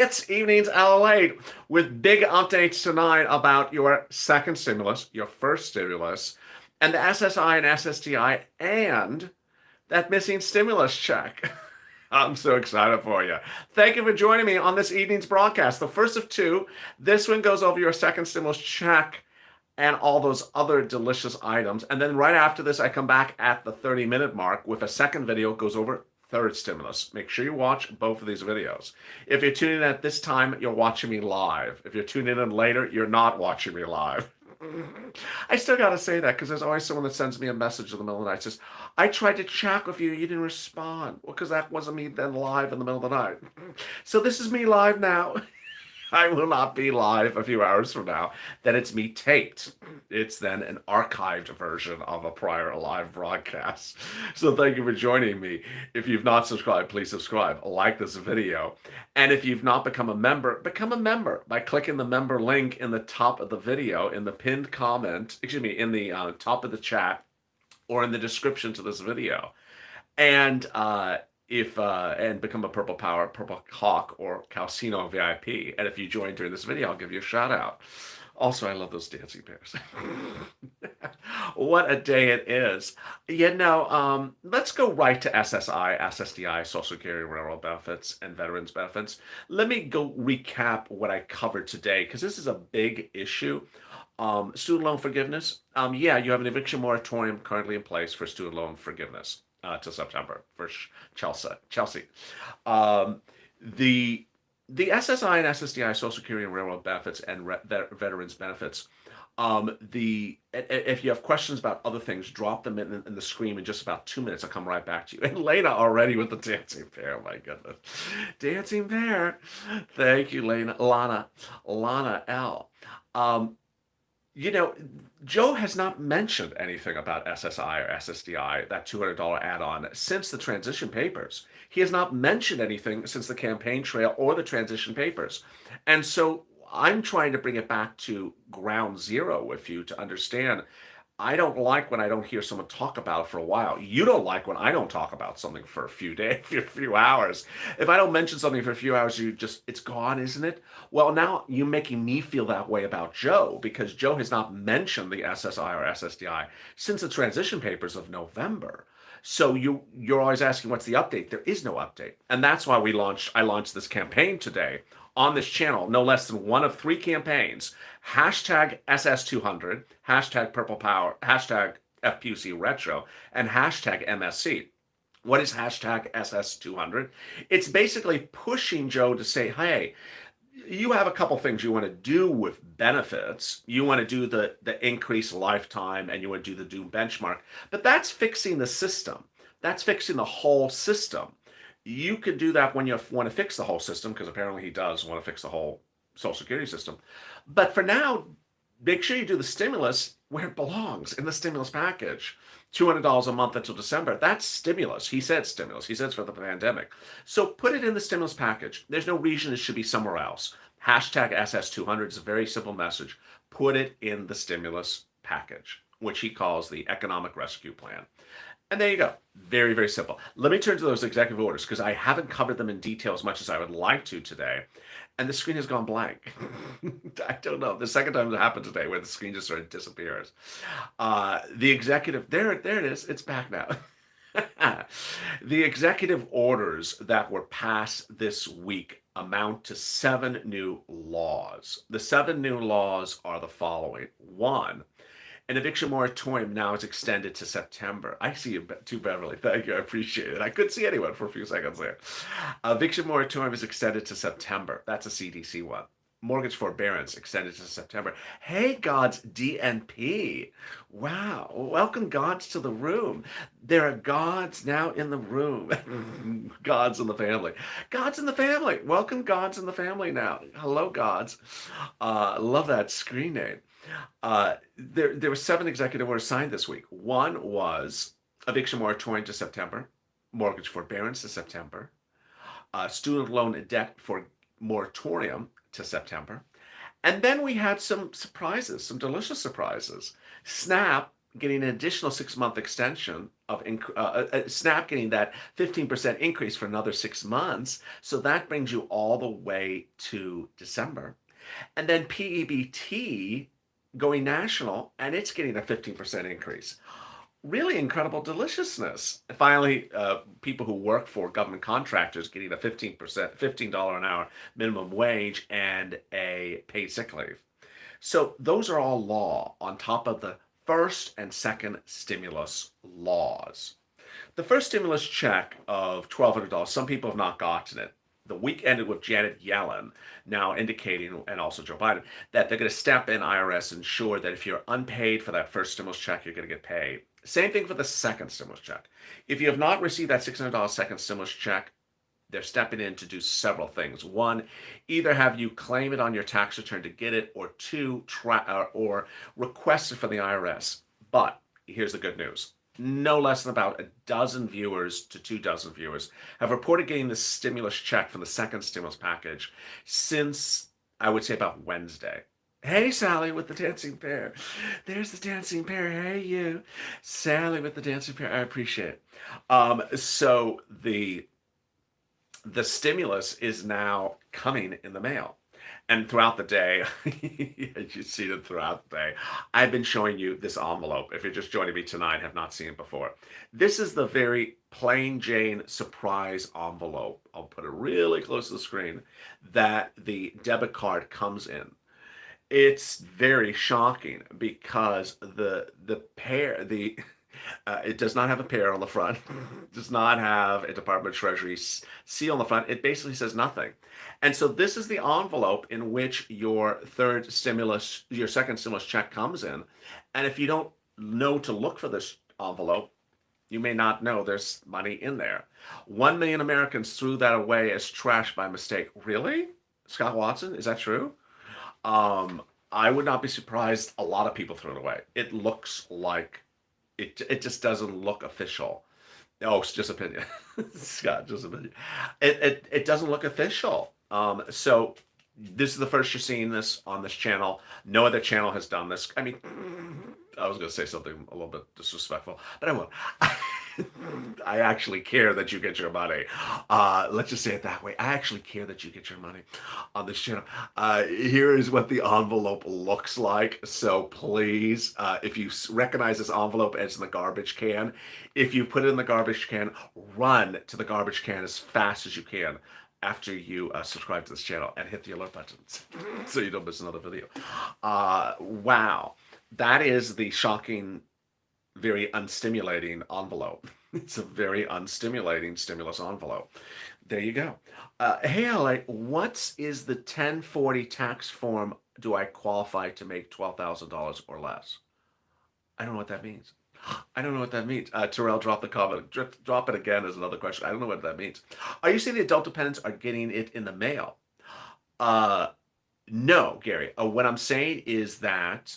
It's Evenings LATE with big updates tonight about your second stimulus, your first stimulus, and the SSI and SSDI, and that missing stimulus check. I'm so excited for you. Thank you for joining me on this evening's broadcast, the first of two. This one goes over your second stimulus check and all those other delicious items. And then right after this, I come back at the 30-minute mark with a second video, goes over third stimulus. Make sure you watch both of these videos. If you're tuning in at this time, you're watching me live. If you're tuning in later, you're not watching me live. I still got to say that because there's always someone that sends me a message in the middle of the night, says, I tried to chat with you, you didn't respond. Well, because that wasn't me then live in the middle of the night. So this is me live now. I will not be live a few hours from now. Then it's me taped. It's then an archived version of a prior live broadcast. So thank you for joining me. If you've not subscribed, please subscribe. Like this video. And if you've not become a member by clicking the member link in the top of the video, in the pinned comment, in the top of the chat, or in the description to this video. And and become a Purple Power, Purple Hawk, or Calcino VIP. And if you join during this video, I'll give you a shout out. Also, I love those dancing bears. What a day it is. Let's go right to SSI, SSDI, Social Security, Railroad benefits, and veterans benefits. Let me go recap what I covered today, because this is a big issue. Student loan forgiveness. You have an eviction moratorium currently in place for student loan forgiveness. Till September for Chelsea. The SSI and SSDI, Social Security and Railroad benefits, and veterans benefits. If you have questions about other things, drop them in the screen in just about 2 minutes. I'll come right back to you. And Lena already with the dancing bear. Oh my goodness, dancing bear. Thank you, Lana L. Joe has not mentioned anything about SSI or SSDI, that $200 add-on, since the transition papers. He has not mentioned anything since the campaign trail or the transition papers. And so I'm trying to bring it back to ground zero with you to understand. I don't like when I don't hear someone talk about it for a while. You don't like when I don't talk about something for a few days, a few hours. If I don't mention something for a few hours, it's gone, isn't it? Well, now you're making me feel that way about Joe, because Joe has not mentioned the SSI or SSDI since the transition papers of November. So you're always asking, what's the update? There is no update. And that's why I launched this campaign today on this channel, no less than one of 3 campaigns. Hashtag SS200, hashtag Purple Power, hashtag FPUC Retro, and hashtag MSC. What is hashtag SS200? It's basically pushing Joe to say, hey, you have a couple things you want to do with benefits. You want to do the increased lifetime, and you want to do the Doom benchmark. But that's fixing the system. That's fixing the whole system. You could do that when you want to fix the whole system, because apparently he does want to fix the whole Social Security system. But for now, make sure you do the stimulus where it belongs, in the stimulus package. $200 a month until December. That's stimulus. He said stimulus. He says for the pandemic. So put it in the stimulus package. There's no reason it should be somewhere else. Hashtag SS200 is a very simple message. Put it in the stimulus package, which he calls the economic rescue plan. And there you go. Very, very simple. Let me turn to those executive orders, because I haven't covered them in detail as much as I would like to today. And the screen has gone blank. I don't know. The second time it happened today, where the screen just sort of disappears. The executive, there it is. It's back now. The executive orders that were passed this week amount to 7 new laws. The 7 new laws are the following. 1, an eviction moratorium now is extended to September. I see you too, Beverly. Thank you. I appreciate it. I couldn't see anyone for a few seconds there. Eviction moratorium is extended to September. That's a CDC one. Mortgage forbearance extended to September. Hey, Gods DNP. Wow. Welcome, Gods, to the room. There are Gods now in the room. Gods in the family. Gods in the family. Welcome, Gods in the family now. Hello, Gods. Love that screen name. There were 7 executive orders signed this week. 1 was eviction moratorium to September, mortgage forbearance to September, student loan debt for moratorium to September. And then we had some surprises, some delicious surprises. SNAP getting an additional 6-month extension of SNAP getting that 15% increase for another 6 months. So that brings you all the way to December. And then PEBT going national, and it's getting a 15% increase. Really incredible deliciousness. Finally, people who work for government contractors getting a 15%, $15 an hour minimum wage and a paid sick leave. So those are all law on top of the first and second stimulus laws. The first stimulus check of $1,200, some people have not gotten it. The week ended with Janet Yellen now indicating, and also Joe Biden, that they're going to step in IRS, ensure that if you're unpaid for that first stimulus check, you're going to get paid. Same thing for the second stimulus check. If you have not received that $600 second stimulus check, they're stepping in to do several things. One, either have you claim it on your tax return to get it, or two, or request it from the IRS. But here's the good news. No less than about a dozen viewers to 2 dozen viewers have reported getting the stimulus check from the second stimulus package since, I would say, about Wednesday. Hey, Sally with the dancing pear. There's the dancing pear. Hey, you. Sally with the dancing pear. I appreciate it. So the stimulus is now coming in the mail. And throughout the day, you see it throughout the day, I've been showing you this envelope. If you're just joining me tonight and have not seen it before, this is the very plain Jane surprise envelope. I'll put it really close to the screen that the debit card comes in. It's very shocking because it does not have a pair on the front. Does not have a Department of Treasury seal on the front. It basically says nothing. And so this is the envelope in which your second stimulus check comes in. And if you don't know to look for this envelope, you may not know there's money in there. 1 million Americans threw that away as trash by mistake. Really? Scott Watson, is that true? I would not be surprised a lot of people threw it away. It looks like it just doesn't look official. Oh, it's just opinion. Scott, just opinion. It doesn't look official. So this is the first you're seeing this on this channel. No other channel has done this. I mean, I was going to say something a little bit disrespectful, but I won't. I actually care that you get your money. Let's just say it that way. I actually care that you get your money on this channel. Here is what the envelope looks like. So please, if you recognize this envelope as in the garbage can, if you put it in the garbage can, run to the garbage can as fast as you can after you subscribe to this channel and hit the alert buttons so you don't miss another video. Wow. That is the shocking, very unstimulating envelope. It's a very unstimulating stimulus envelope. There you go. Hey, LA, what is the 1040 tax form? Do I qualify to make $12,000 or less? I don't know what that means. I don't know what that means. Terrell, drop the comment. Drop it again as another question. I don't know what that means. Are you saying the adult dependents are getting it in the mail? No, Gary. What I'm saying is that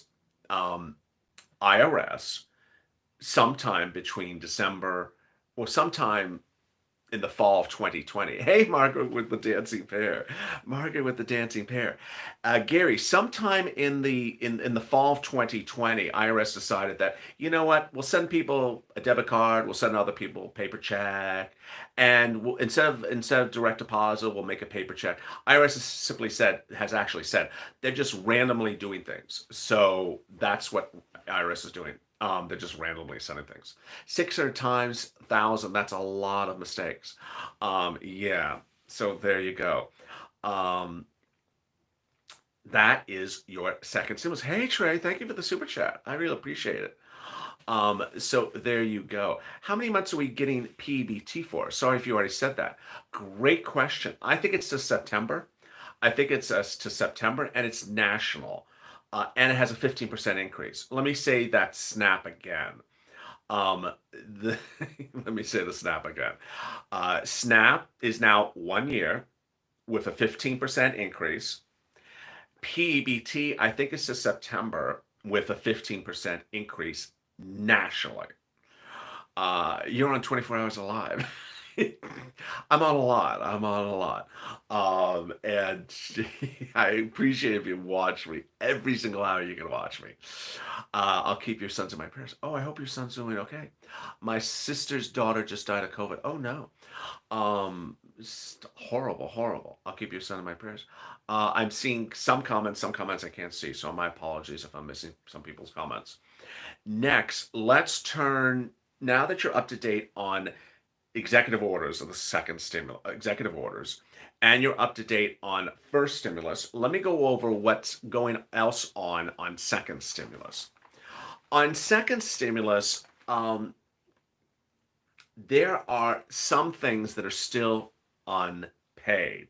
IRS, sometime between December or sometime in the fall of 2020. Hey, Margaret with the dancing pear. Margaret with the dancing pear. Gary, sometime in the fall of 2020, IRS decided that, you know what, we'll send people a debit card, we'll send other people a paper check, and instead of direct deposit, we'll make a paper check. IRS has actually said they're just randomly doing things. So that's what IRS is doing. They're just randomly sending things. 600 times 1,000, that's a lot of mistakes. Yeah, so there you go. That is your second stimulus. Hey, Trey, thank you for the super chat. I really appreciate it. So there you go. How many months are we getting PEBT for? Sorry if you already said that. Great question. I think it's to September. I think it's to September, and it's national. And it has a 15% increase. Let me say that SNAP again. Let me say the SNAP again. SNAP is now 1 year with a 15% increase. PEBT, I think it's to September with a 15% increase nationally. You're on 24 Hours Alive. I'm on a lot. I'm on a lot. And I appreciate if you watch me every single hour you can watch me. I'll keep your sons in my prayers. Oh, I hope your son's doing okay. My sister's daughter just died of COVID. Oh no. Horrible, horrible. I'll keep your son in my prayers. I'm seeing some comments I can't see, so my apologies if I'm missing some people's comments. Next, let's turn, now that you're up to date on executive orders of the second stimulus, executive orders, and you're up to date on first stimulus, let me go over what's going else on second stimulus. On second stimulus, there are some things that are still unpaid.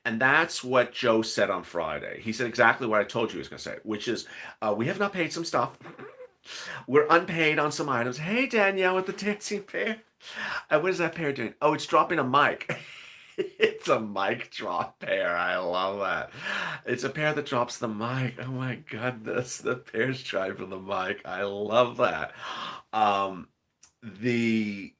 And that's what Joe said on Friday. He said exactly what I told you he was going to say, which is we have not paid some stuff. We're unpaid on some items. Hey, Danielle with the dancing pear. What is that pear doing? Oh, it's dropping a mic. It's a mic drop pear. I love that. It's a pear that drops the mic. Oh my goodness. The pear's trying for the mic. I love that. The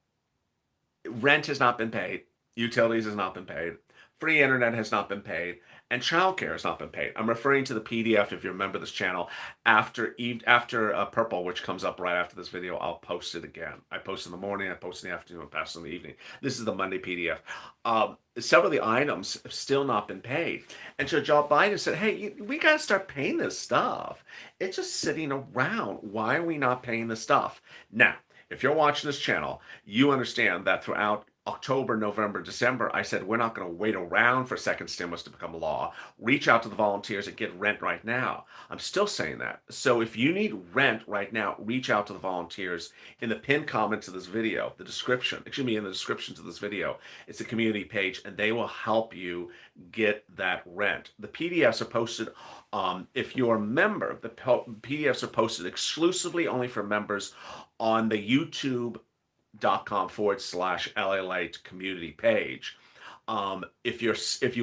rent has not been paid. Utilities has not been paid. Free internet has not been paid. And childcare has not been paid. I'm referring to the PDF, if you remember this channel, after Purple, which comes up right after this video. I'll post it again. I post in the morning, I post in the afternoon, I post in the evening. This is the Monday PDF. Several of the items have still not been paid. And so Joe Biden said, hey, we got to start paying this stuff. It's just sitting around. Why are we not paying this stuff? Now, if you're watching this channel, you understand that throughout October, November, December, I said we're not going to wait around for second stimulus to become law. Reach out to the volunteers and get rent right now. I'm still saying that. So if you need rent right now, reach out to the volunteers in the pinned comment to this video, the description, excuse me, in the description to this video. It's a community page and they will help you get that rent. The PDFs are posted. If you're a member, the PDFs are posted exclusively only for members on the youtube.com/LALate community page. If you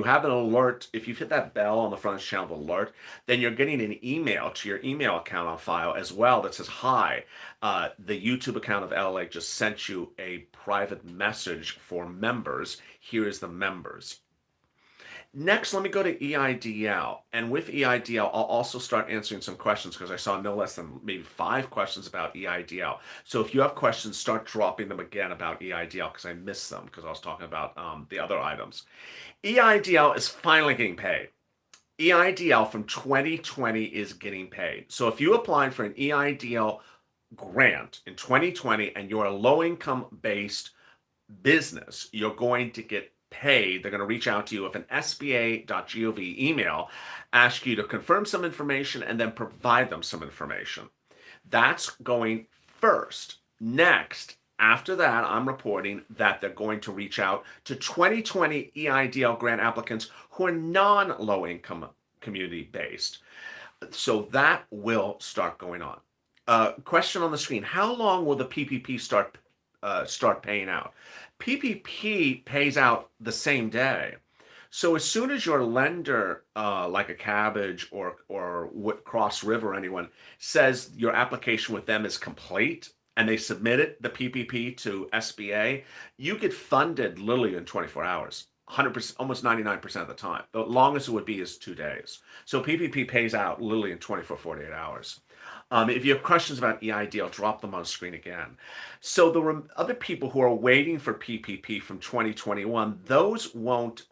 have an alert, if you've hit that bell on the front of the channel alert, then you're getting an email to your email account on file as well that says, hi, the YouTube account of LA just sent you a private message for members. Here is the members. Next, let me go to EIDL. And with EIDL, I'll also start answering some questions because I saw no less than maybe 5 questions about EIDL. So if you have questions, start dropping them again about EIDL because I missed them because I was talking about the other items. EIDL is finally getting paid. EIDL from 2020 is getting paid. So if you applied for an EIDL grant in 2020 and you're a low-income based business, you're going to get paid. They're going to reach out to you with an sba.gov email, ask you to confirm some information, and then provide them some information. That's going first. Next, after that, I'm reporting that they're going to reach out to 2020 EIDL grant applicants who are non-low income community based. So that will start going on. Question on the screen: how long will the PPP start paying out? PPP pays out the same day. So as soon as your lender, like a Cabbage or Cross River or anyone, says your application with them is complete and they submit it, the PPP to SBA, you get funded literally in 24 hours. 100%, almost 99% of the time. The longest it would be is 2 days. So PPP pays out literally in 24, 48 hours. If you have questions about EIDL, drop them on screen again. So the other people who are waiting for PPP from 2021, those won't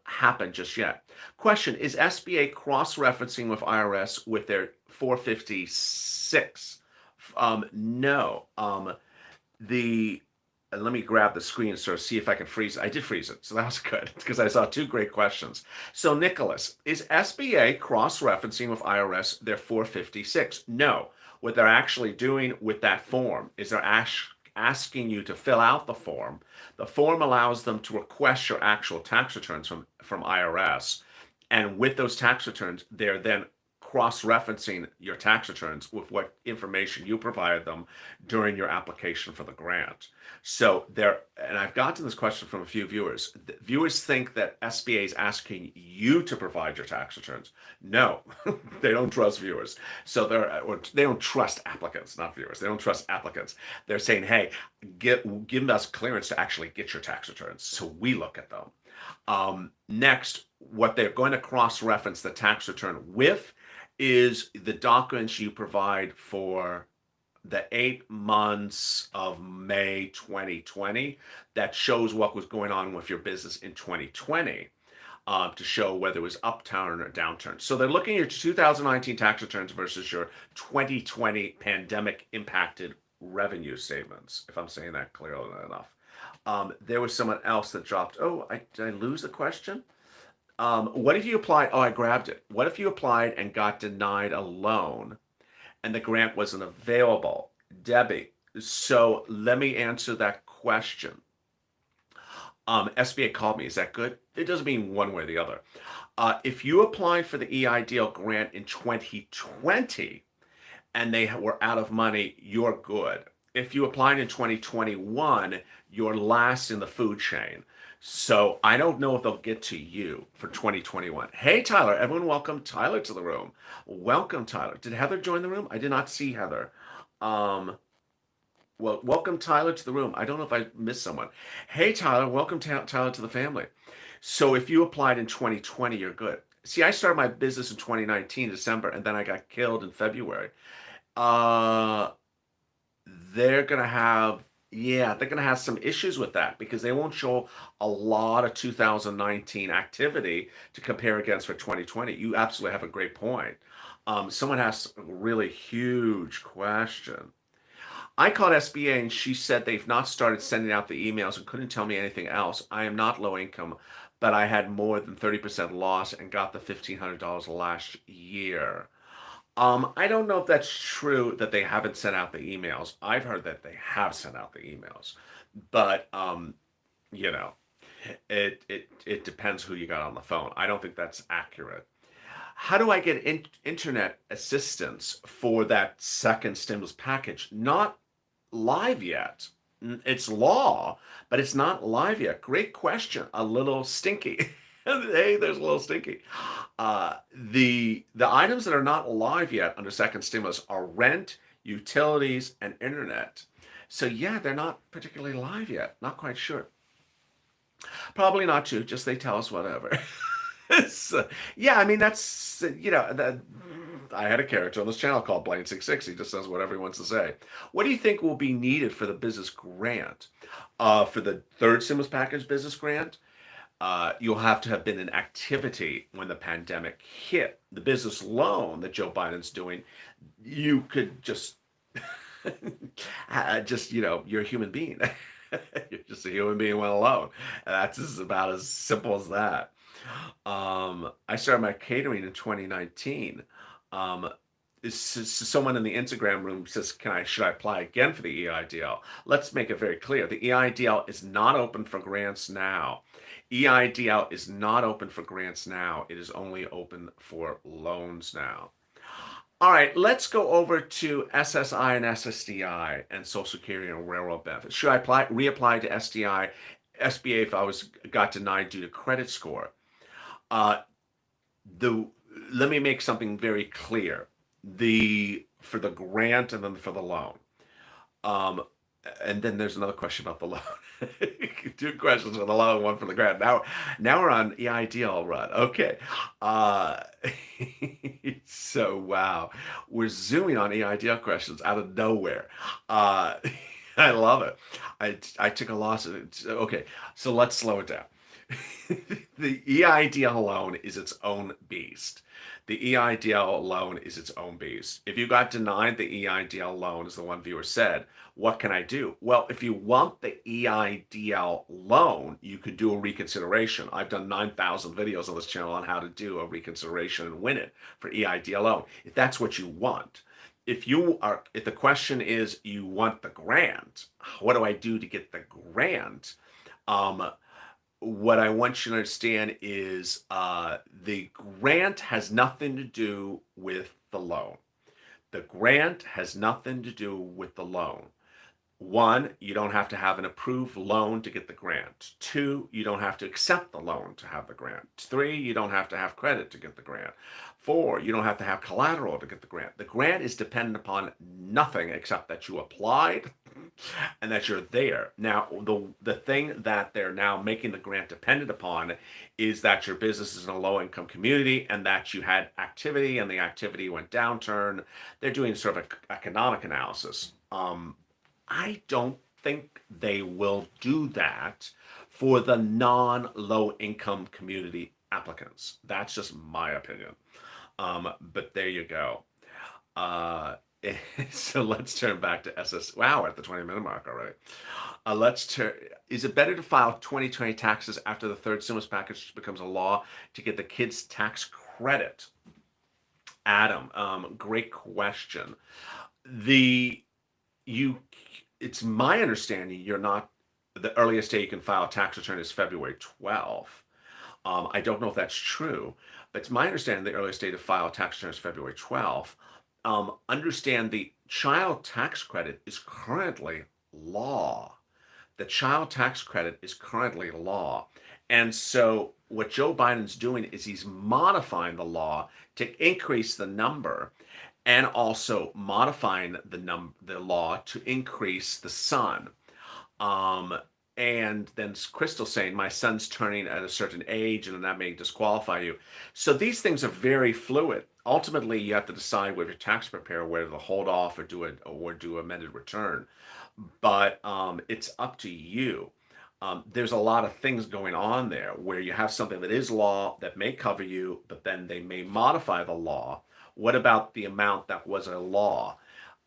happen just yet. Question: is SBA cross-referencing with IRS with their 456? No. Let me grab the screen and sort of see if I can freeze it. I did freeze it, so that was good because I saw 2 great questions. So Nicholas, is SBA cross-referencing with IRS their 456? No. What they're actually doing with that form is they're asking you to fill out the form. The form allows them to request your actual tax returns from IRS. And with those tax returns, they're then cross-referencing your tax returns with what information you provided them during your application for the grant. So there, and I've gotten this question from a few viewers. Viewers think that SBA is asking you to provide your tax returns. No, they don't trust viewers. So they don't trust applicants, not viewers. They don't trust applicants. They're saying, hey, give us clearance to actually get your tax returns. So we look at them. Next, what they're going to cross-reference the tax return with is the documents you provide for the 8 months of May 2020 that shows what was going on with your business in 2020, to show whether it was upturn or downturn. So they're looking at your 2019 tax returns versus your 2020 pandemic impacted revenue statements, if I'm saying that clearly enough. There was someone else that dropped. Oh, did I lose the question? What if you applied? Oh, I grabbed it. What if you applied and got denied a loan and the grant wasn't available? Debbie, so let me answer that question. SBA called me. Is that good? It doesn't mean one way or the other. If you applied for the EIDL grant in 2020 and they were out of money, you're good. If you applied in 2021, you're last in the food chain. So I don't know if they'll get to you for 2021. Hey, Tyler, everyone welcome Tyler to the room. Welcome, Tyler. Did Heather join the room? I did not see Heather. Well, welcome Tyler to the room. I don't know if I missed someone. Hey, Tyler, welcome Tyler to the family. So if you applied in 2020, you're good. See, I started my business in 2019, December, and then I got killed in February. They're going to have some issues with that because they won't show a lot of 2019 activity to compare against for 2020. You absolutely have a great point. Someone has a really huge question. I called SBA and she said they've not started sending out the emails and couldn't tell me anything else. I am not low income, but I had more than 30% loss and got the $1,500 last year. I don't know if that's true that they haven't sent out the emails. I've heard that they have sent out the emails, but you know, it depends who you got on the phone. I don't think that's accurate. How do I get internet assistance for that second stimulus package? Not live yet. It's law, but it's not live yet. Great question. A little stinky. Hey, there's a little stinky. The items that are not live yet under second stimulus are rent, utilities, and internet. So yeah, they're not particularly live yet. Not quite sure. Probably not true. Just they tell us whatever. So, yeah, I mean that's I had a character on this channel called Blaine 660. He just says whatever he wants to say. What do you think will be needed for the business grant? For the third stimulus package business grant, you'll have to have been in activity when the pandemic hit. The business loan that Joe Biden's doing, you could just, you're a human being. You're just a human being well alone. And that's about as simple as that. I started my catering in 2019. Someone in the Instagram room says, should I apply again for the EIDL? Let's make it very clear. The EIDL is not open for grants now. EIDL is not open for grants now. It is only open for loans now. All right, let's go over to SSI and SSDI and Social Security and railroad benefits. Should I reapply to SDI, SBA if I got denied due to credit score? Let me make something very clear. For the grant and then for the loan. And then there's another question about the loan. Two questions for the loan, one for the grant. Now we're on EIDL run. Okay. So wow, we're zooming on EIDL questions out of nowhere. I love it. I took a loss of it. Okay, so let's slow it down. The EIDL loan is its own beast. The EIDL loan is its own beast. If you got denied the EIDL loan, as the one viewer said, what can I do? Well, if you want the EIDL loan, you could do a reconsideration. I've done 9,000 videos on this channel on how to do a reconsideration and win it for EIDL loan. If that's what you want. If the question is you want the grant, what do I do to get the grant? what I want you to understand is the grant has nothing to do with the loan. The grant has nothing to do with the loan. One, you don't have to have an approved loan to get the grant. Two, you don't have to accept the loan to have the grant. Three, you don't have to have credit to get the grant. Four, you don't have to have collateral to get the grant. The grant is dependent upon nothing except that you applied and that you're there. Now, the thing that they're now making the grant dependent upon is that your business is in a low income community and that you had activity and the activity went downturn. They're doing sort of an economic analysis. I don't think they will do that for the non-low income community applicants. That's just my opinion. But there you go. Uh, so let's turn back to SS. Wow, we're at the 20-minute mark already. Let's turn. Is it better to file 2020 taxes after the third stimulus package becomes a law to get the kids' tax credit? Adam, great question. The you it's my understanding you're not the earliest day you can file a tax return is February 12th. I don't know if that's true, but it's my understanding the earliest day to file a tax return is February 12th. Understand the child tax credit is currently law. The child tax credit is currently law. And so what Joe Biden's doing is he's modifying the law to increase the number and also modifying the law to increase the son. Um, and then Crystal saying, my son's turning at a certain age and that may disqualify you. So these things are very fluid. Ultimately, you have to decide with your tax preparer whether to hold off or do amended return. But it's up to you. There's a lot of things going on there where you have something that is law that may cover you, but then they may modify the law. What about the amount that was a law?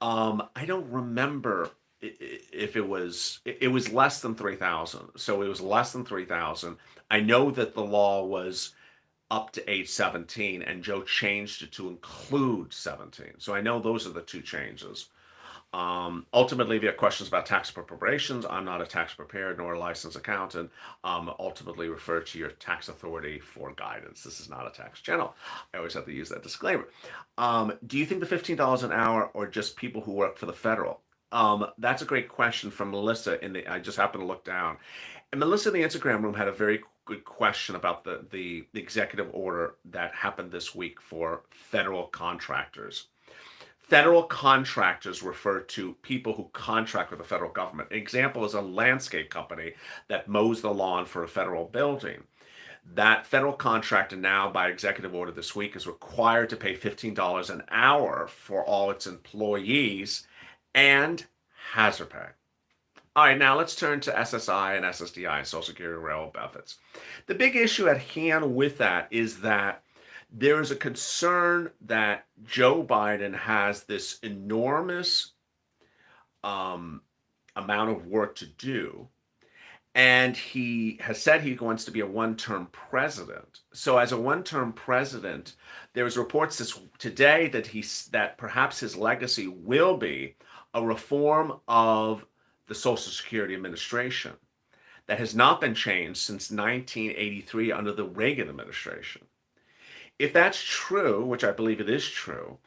I don't remember if it was less than 3,000. So it was less than 3,000. I know that the law was up to age 17 and Joe changed it to include 17. So I know those are the two changes. Ultimately, if you have questions about tax preparations, I'm not a tax preparer nor a licensed accountant. Ultimately, refer to your tax authority for guidance. This is not a tax channel. I always have to use that disclaimer. Do you think the $15 an hour or just people who work for the federal? That's a great question from Melissa. I just happened to look down, and Melissa in the Instagram room had a very good question about the executive order that happened this week for federal contractors. Federal contractors refer to people who contract with the federal government. An example is a landscape company that mows the lawn for a federal building. That federal contractor now, by executive order this week, is required to pay $15 an hour for all its employees and hazard pay. All right, now let's turn to SSI and SSDI, Social Security Railroad benefits. The big issue at hand with that is that there is a concern that Joe Biden has this enormous amount of work to do. And he has said he wants to be a one-term president. So as a one-term president, there's reports today that perhaps his legacy will be a reform of the Social Security Administration that has not been changed since 1983 under the Reagan administration. If that's true, which I believe it is true,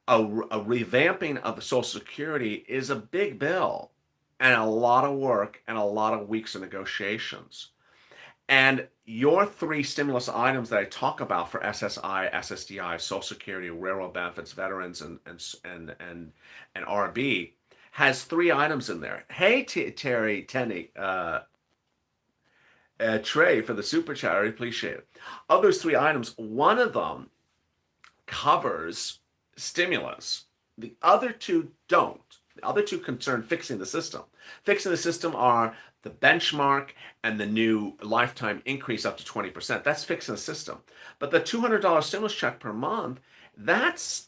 a revamping of the Social Security is a big bill and a lot of work and a lot of weeks of negotiations. And your three stimulus items that I talk about for SSI, SSDI, Social Security, railroad benefits, veterans, and RB has three items in there. Hey, Tenny, Trey, for the super chat, I appreciate it. Of those three items, one of them covers stimulus. The other two don't. The other two concern fixing the system. Fixing the system are the benchmark and the new lifetime increase up to 20%. That's fixing the system. But the $200 stimulus check per month, that's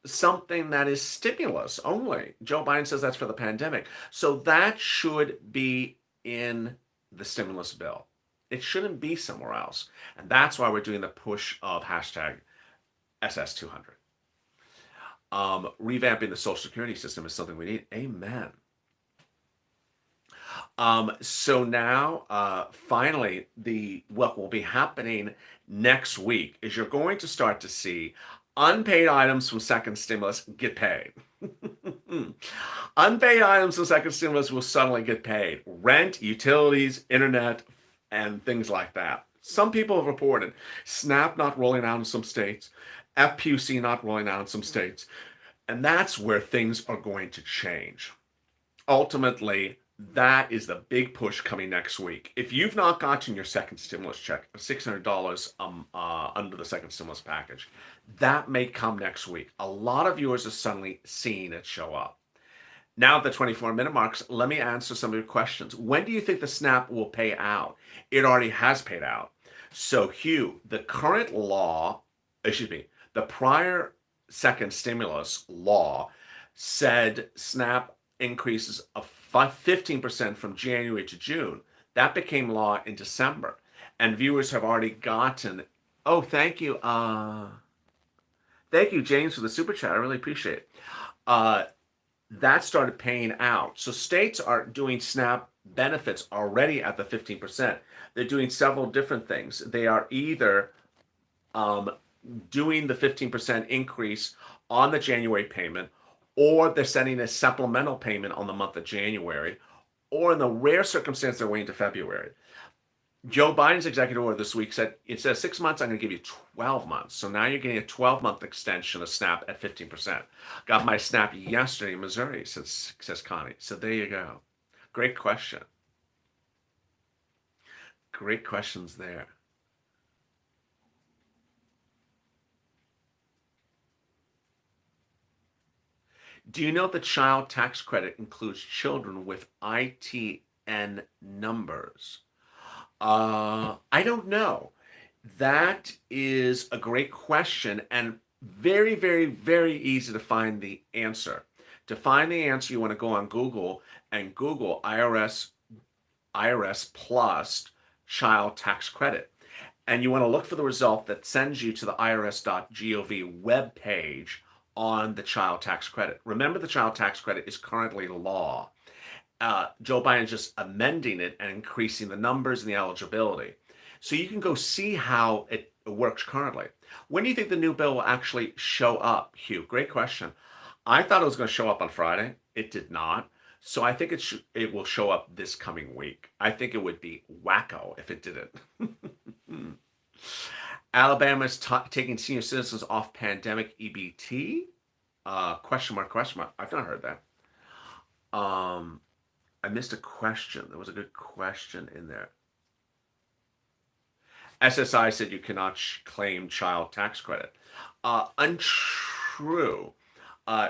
something that is stimulus only. Joe Biden says that's for the pandemic. So that should be in the stimulus bill. It shouldn't be somewhere else. And that's why we're doing the push of hashtag SS200. Revamping the Social Security system is something we need. Amen. So now, finally, what will be happening next week is you're going to start to see unpaid items from second stimulus get paid. Unpaid items from second stimulus will suddenly get paid. Rent, utilities, internet, and things like that. Some people have reported SNAP not rolling out in some states, FPUC not rolling out in some states, and that's where things are going to change. Ultimately, that is the big push coming next week. If you've not gotten your second stimulus check, $600 under the second stimulus package, that may come next week. A lot of viewers are suddenly seeing it show up. Now at the 24-minute marks, let me answer some of your questions. When do you think the SNAP will pay out? It already has paid out. So Hugh, the current law, the prior second stimulus law said SNAP increases of 15% from January to June. That became law in December. And viewers have already gotten, oh, thank you. Thank you, James, for the super chat. I really appreciate it. That started paying out. So states are doing SNAP benefits already at the 15%. They're doing several different things. They are either doing the 15% increase on the January payment, or they're sending a supplemental payment on the month of January, or in the rare circumstance, they're waiting to February. Joe Biden's executive order this week said, instead of 6 months, I'm going to give you 12 months. So now you're getting a 12-month extension of SNAP at 15%. Got my SNAP yesterday in Missouri, says Connie. So there you go. Great question. Great questions there. Do you know the child tax credit includes children with ITN numbers? I don't know. That is a great question and very, very, very easy to find the answer. To find the answer, you want to go on Google and Google IRS plus child tax credit. And you want to look for the result that sends you to the irs.gov webpage on the child tax credit. Remember, the child tax credit is currently law. Joe Biden is just amending it and increasing the numbers and the eligibility. So you can go see how it works currently. When do you think the new bill will actually show up, Hugh? Great question. I thought it was going to show up on Friday. It did not. So I think it will show up this coming week. I think it would be wacko if it didn't. Alabama is taking senior citizens off pandemic EBT? Question mark, question mark. I've not heard that. I missed a question. There was a good question in there. SSI said you cannot claim child tax credit. Untrue.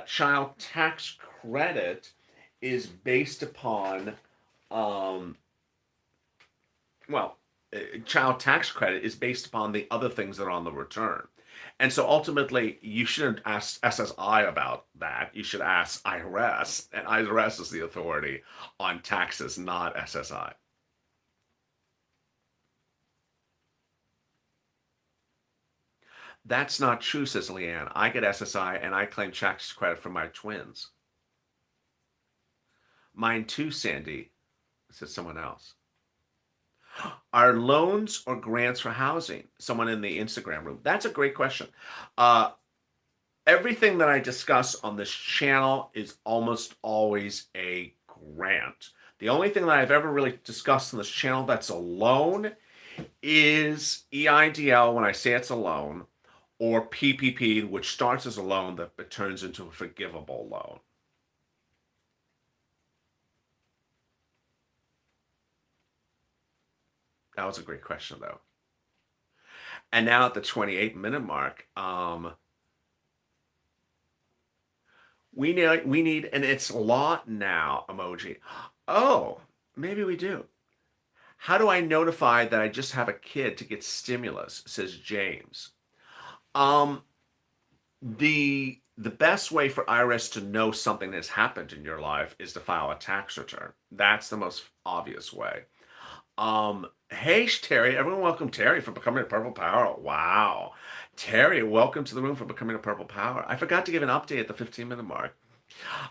Child tax credit is based upon, child tax credit is based upon the other things that are on the return. And so ultimately, you shouldn't ask SSI about that. You should ask IRS, and IRS is the authority on taxes, not SSI. That's not true, says Leanne. I get SSI, and I claim tax credit for my twins. Mine too, Sandy, says someone else. Are loans or grants for housing? Someone in the Instagram room. That's a great question. Everything that I discuss on this channel is almost always a grant. The only thing that I've ever really discussed on this channel that's a loan is EIDL, when I say it's a loan, or PPP, which starts as a loan that turns into a forgivable loan. That was a great question, though. And now at the 28-minute mark, we need, and it's law now, emoji. Oh, maybe we do. How do I notify that I just have a kid to get stimulus, says James. The best way for IRS to know something has happened in your life is to file a tax return. That's the most obvious way. Hey, Terry. Everyone welcome Terry for becoming a Purple Power. Wow. Terry, welcome to the room for becoming a Purple Power. I forgot to give an update at the 15-minute mark.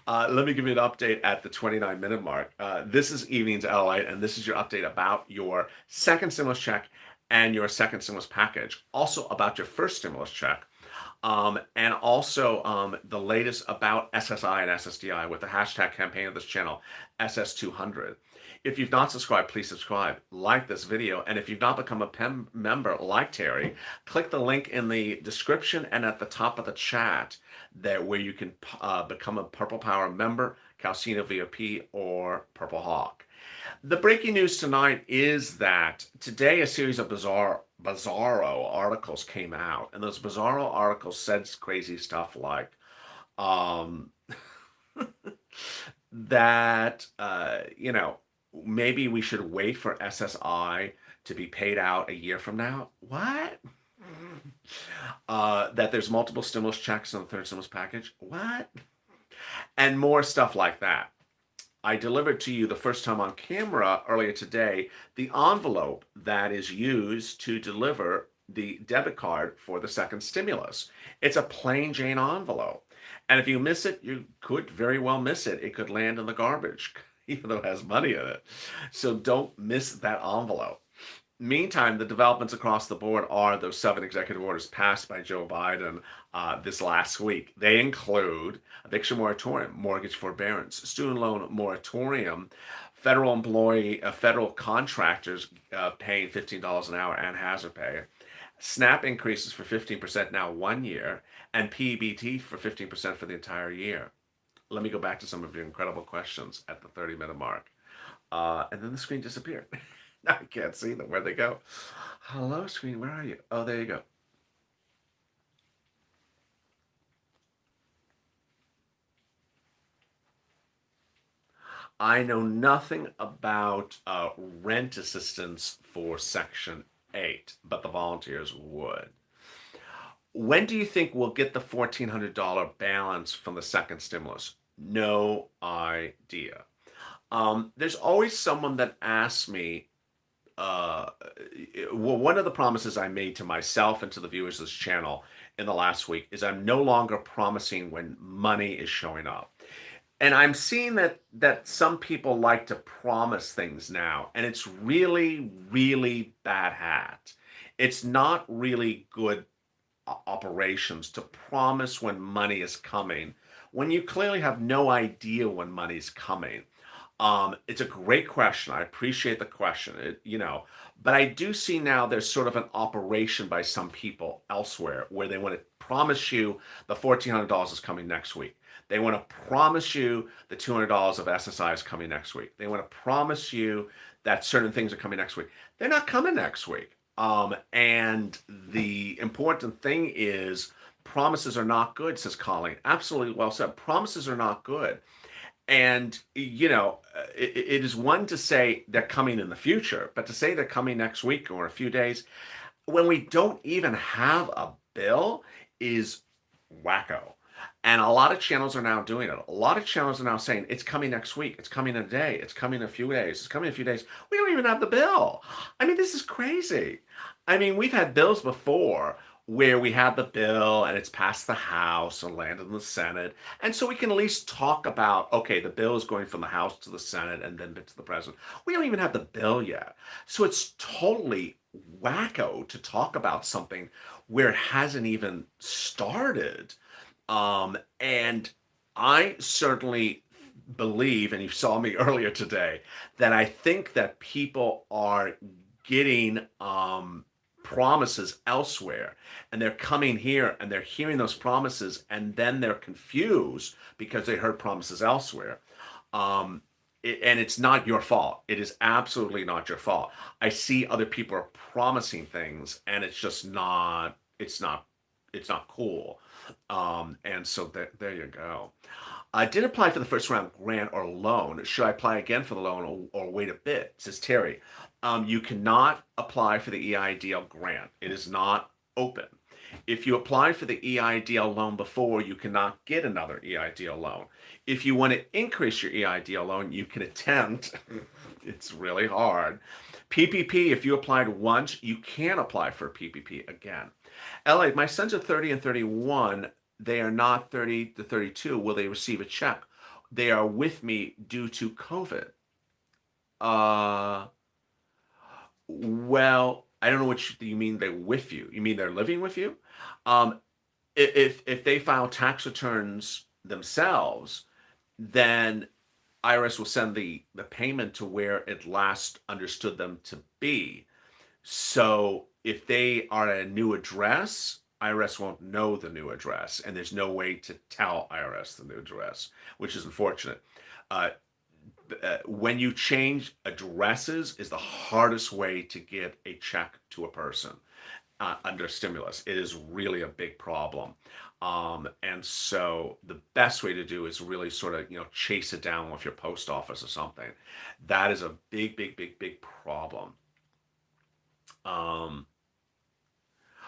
Let me give you an update at the 29-minute mark. This is Evenings LA, and this is your update about your second stimulus check and your second stimulus package. Also about your first stimulus check, and also the latest about SSI and SSDI with the hashtag campaign of this channel, SS200. If you've not subscribed, please subscribe, like this video, and if you've not become a PEM member like Terry, click the link in the description and at the top of the chat there where you can become a Purple Power member, Calcino VIP, or Purple Hawk. The breaking news tonight is that today a series of bizarro articles came out, and those bizarro articles said crazy stuff like um, that maybe we should wait for SSI to be paid out a year from now. What? That there's multiple stimulus checks in the third stimulus package. What? And more stuff like that. I delivered to you the first time on camera earlier today the envelope that is used to deliver the debit card for the second stimulus. It's a plain Jane envelope. And if you miss it, you could very well miss it. It could land in the garbage, even though it has money in it. So don't miss that envelope. Meantime, the developments across the board are those 7 executive orders passed by Joe Biden this last week. They include eviction moratorium, mortgage forbearance, student loan moratorium, federal contractors paying $15 an hour and hazard pay, SNAP increases for 15% now 1 year, and PEBT for 15% for the entire year. Let me go back to some of your incredible questions at the 30-minute mark. And then the screen disappeared. I can't see them. Where'd they go? Hello, screen. Where are you? Oh, there you go. I know nothing about rent assistance for Section 8, but the volunteers would. When do you think we'll get the $1,400 balance from the second stimulus? No idea. There's always someone that asks me, well, one of the promises I made to myself and to the viewers of this channel in the last week is I'm no longer promising when money is showing up. And I'm seeing that some people like to promise things now, and it's really, really bad hat. It's not really good operations to promise when money is coming when you clearly have no idea when money's coming. It's a great question. I appreciate the question. But I do see now there's sort of an operation by some people elsewhere where they want to promise you the $1,400 is coming next week. They want to promise you the $200 of SSI is coming next week. They want to promise you that certain things are coming next week. They're not coming next week. And the important thing is promises are not good, says Colleen. Absolutely well said. Promises are not good. And, it is one to say they're coming in the future, but to say they're coming next week or a few days when we don't even have a bill is wacko. And a lot of channels are now doing it. A lot of channels are now saying it's coming next week. It's coming in a day. It's coming in a few days. It's coming in a few days. We don't even have the bill. I mean, this is crazy. I mean, we've had bills before where we had the bill and it's passed the House and landed in the Senate. And so we can at least talk about, okay, the bill is going from the House to the Senate and then to the president. We don't even have the bill yet. So it's totally wacko to talk about something where it hasn't even started. And I certainly believe, and you saw me earlier today, that I think that people are getting promises elsewhere and they're coming here and they're hearing those promises and then they're confused because they heard promises elsewhere. And it's not your fault. It is absolutely not your fault. I see other people are promising things and it's just not, it's not cool. And so there you go. I did apply for the first round grant or loan. Should I apply again for the loan or wait a bit? Says Terry. You cannot apply for the EIDL grant. It is not open. If you apply for the EIDL loan before, you cannot get another EIDL loan. If you want to increase your EIDL loan, you can attempt. It's really hard. PPP, if you applied once, you can apply for PPP again. LA, my sons are 30 and 31. they are not 30 to 32, will they receive a check? They are with me due to COVID. Uh, well, I don't know what you mean they're with you. You mean they're living with you? Um, if they file tax returns themselves, then IRS will send the payment to where it last understood them to be. So if they are at a new address, IRS won't know the new address, and there's no way to tell IRS the new address, which is unfortunate. Uh, when you change addresses is the hardest way to get a check to a person under stimulus. It is really a big problem. And so the best way to do is really sort of, chase it down with your post office or something. That is a big, big, big, big problem. Um,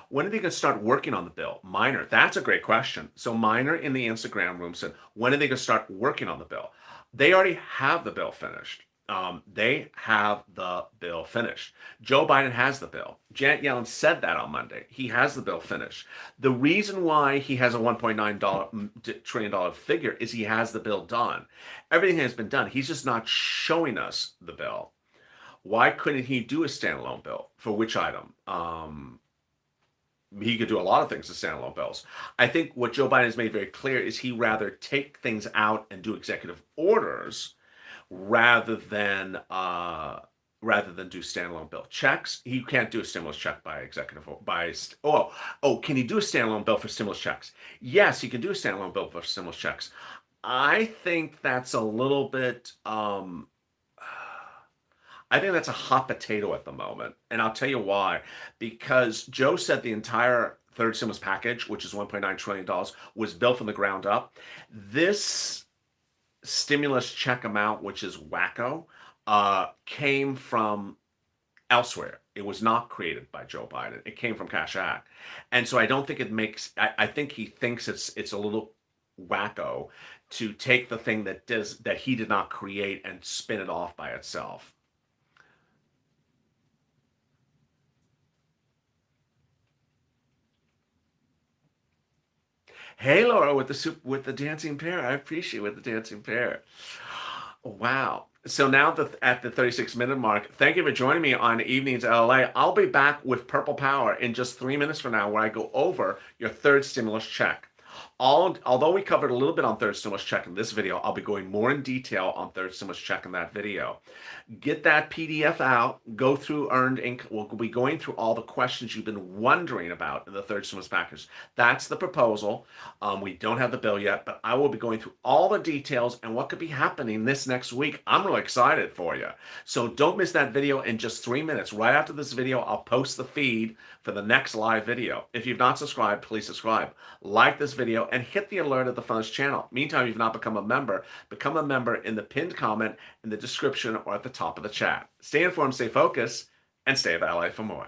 when are they going to start working on the bill? Minor, that's a great question. So Minor in the Instagram room said, when are they going to start working on the bill? They already have the bill finished. They have the bill finished. Joe Biden has the bill. Janet Yellen said that on Monday. He has the bill finished. The reason why he has a $1.9 trillion figure is he has the bill done. Everything has been done. He's just not showing us the bill. Why couldn't he do a standalone bill? For which item? He could do a lot of things to standalone bills. I think what Joe Biden has made very clear is he rather take things out and do executive orders rather than do standalone bill checks. He can't do a stimulus check by can he do a standalone bill for stimulus checks? Yes, he can do a standalone bill for stimulus checks. I think that's a little bit I think that's a hot potato at the moment. And I'll tell you why. Because Joe said the entire third stimulus package, which is $1.9 trillion, was built from the ground up. This stimulus check amount, which is wacko, came from elsewhere. It was not created by Joe Biden. It came from Cash Act. And so I don't think it makes, I think he thinks it's a little wacko to take the thing that he did not create and spin it off by itself. Hey Laura with the dancing pear. I appreciate with the dancing pear. Wow. So now at the 36-minute mark, thank you for joining me on Evenings LA. I'll be back with Purple Power in just 3 minutes from now, where I go over your third stimulus check. Although we covered a little bit on third stimulus check in this video, I'll be going more in detail on third stimulus check in that video. Get that PDF out, go through Earned Income. We'll be going through all the questions you've been wondering about in the third stimulus package. That's the proposal. We don't have the bill yet, but I will be going through all the details and what could be happening this next week. I'm really excited for you. So don't miss that video in just 3 minutes. Right after this video, I'll post the feed for the next live video. If you've not subscribed, please subscribe. Like this video and hit the alert at the Funds channel. Meantime, if you've not become a member in the pinned comment, in the description, or at the top of the chat. Stay informed, stay focused, and stay at LA for more.